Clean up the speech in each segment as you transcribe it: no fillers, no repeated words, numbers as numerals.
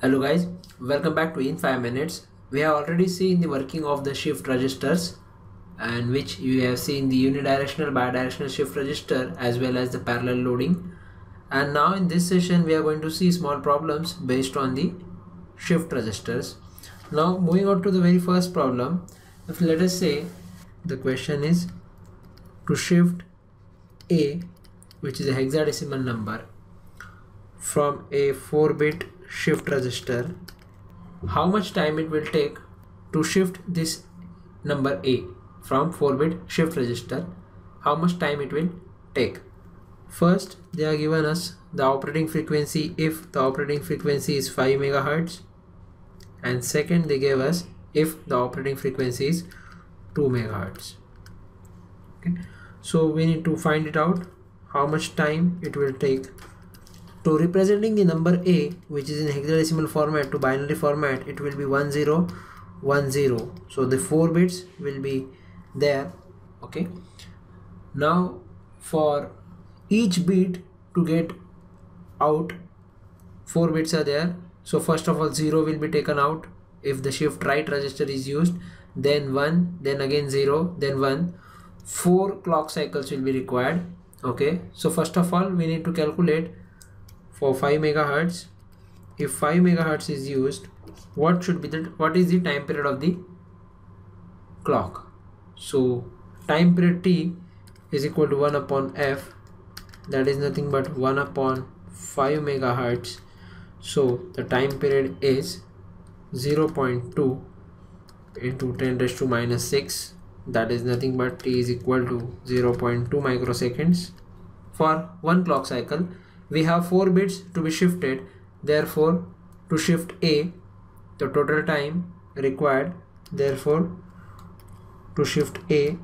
Hello guys, welcome back to In 5 Minutes. We have already seen the working of the shift registers, and which you have seen the unidirectional bidirectional shift register as well as the parallel loading. And now in this session we are going to see small problems based on the shift registers. Now moving on to the very first problem, if let us say the question is to shift A, which is a hexadecimal number, from a 4-bit shift register, how much time it will take to shift this number A from 4-bit shift register, how much time it will take. First, they are given us the operating frequency if the operating frequency is 5 megahertz, and second they gave us if the operating frequency is 2 megahertz. Okay, so we need to find it out how much time it will take. To representing the number A, which is in hexadecimal format to binary format, it will be 1010. So the 4 bits will be there. Okay, now for each bit to get out, 4 bits are there. So first of all 0 will be taken out if the shift right register is used, then 1, then again 0, then 1. 4 clock cycles will be required. Okay, so first of all we need to calculate for 5 megahertz. If 5 megahertz is used, what is the time period of the clock? So time period T is equal to 1 upon F, that is nothing but 1 upon 5 megahertz. So the time period is 0.2 into 10 raised to minus 6, that is nothing but T is equal to 0.2 microseconds. For 1 clock cycle we have 4 bits to be shifted, therefore to shift A, the total time required, therefore to shift A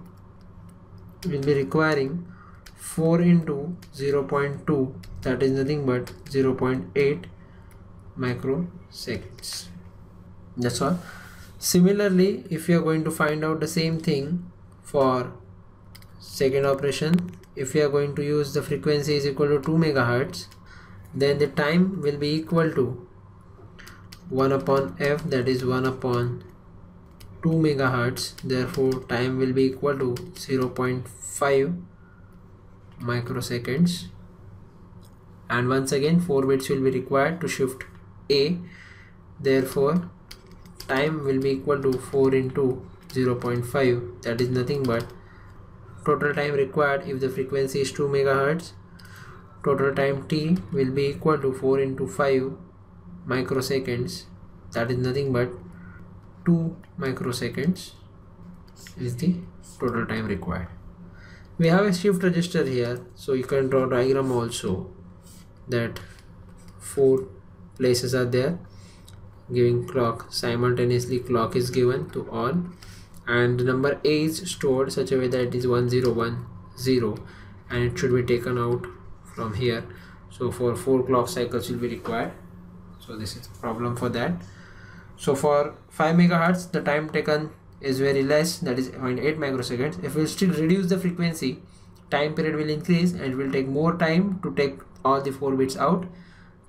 will be requiring 4 into 0.2, that is nothing but 0.8 microseconds. That's all. Similarly, if you are going to find out the same thing for second operation, if we are going to use the frequency is equal to 2 megahertz, then the time will be equal to 1 upon F, that is 1 upon 2 megahertz, therefore time will be equal to 0.5 microseconds. And once again 4 bits will be required to shift A, therefore time will be equal to 4 into 0.5, that is nothing but total time required if the frequency is 2 megahertz. Total time T will be equal to 4 into 5 microseconds, that is nothing but 2 microseconds is the total time required. We have a shift register here, so you can draw a diagram also that 4 places are there giving clock simultaneously. Clock is given to all and the number A is stored such a way that it is 1010 and it should be taken out from here. So for 4 clock cycles will be required, so this is the problem for that. So for 5 megahertz the time taken is very less, that is 0.8 microseconds. If we still reduce the frequency, time period will increase and it will take more time to take all the 4 bits out.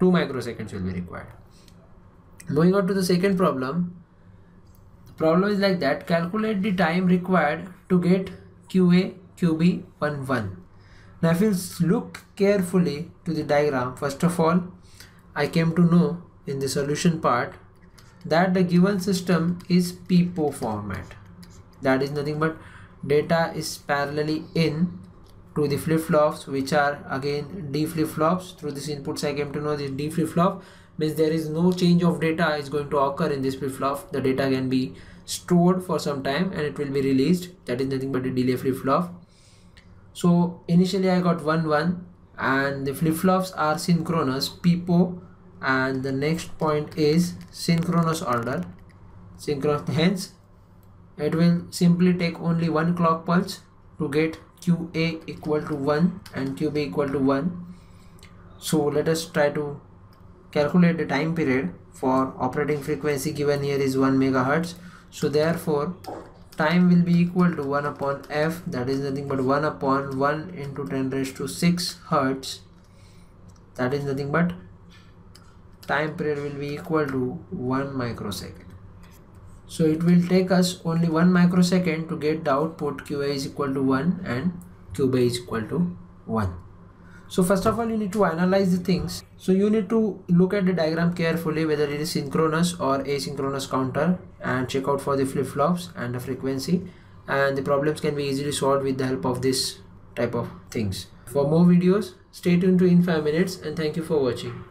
2 microseconds will be required. Moving on to the second problem. The problem is like that: calculate the time required to get QA QB 11. Now if you look carefully to the diagram, first of all I came to know in the solution part that the given system is PIPO format, that is nothing but data is parallelly in to the flip-flops, which are again D flip-flops. Through this inputs I came to know this D flip-flop means there is no change of data is going to occur in this flip-flop. The data can be stored for some time and it will be released, that is nothing but a delay flip-flop. So initially I got 1 1 and the flip-flops are synchronous PIPO, and the next point is synchronous order, hence it will simply take only 1 clock pulse to get QA equal to 1 and QB equal to 1. So let us try to calculate the time period. For operating frequency given here is 1 megahertz, so therefore time will be equal to 1 upon F, that is nothing but 1 upon 1 into 10 raised to 6 hertz, that is nothing but time period will be equal to 1 microsecond. So it will take us only 1 microsecond to get the output QA is equal to 1 and QB is equal to 1. So first of all, you need to analyze the things. So you need to look at the diagram carefully, whether it is synchronous or asynchronous counter, and check out for the flip-flops and the frequency, and the problems can be easily solved with the help of this type of things. For more videos, stay tuned to In 5 Minutes, and thank you for watching.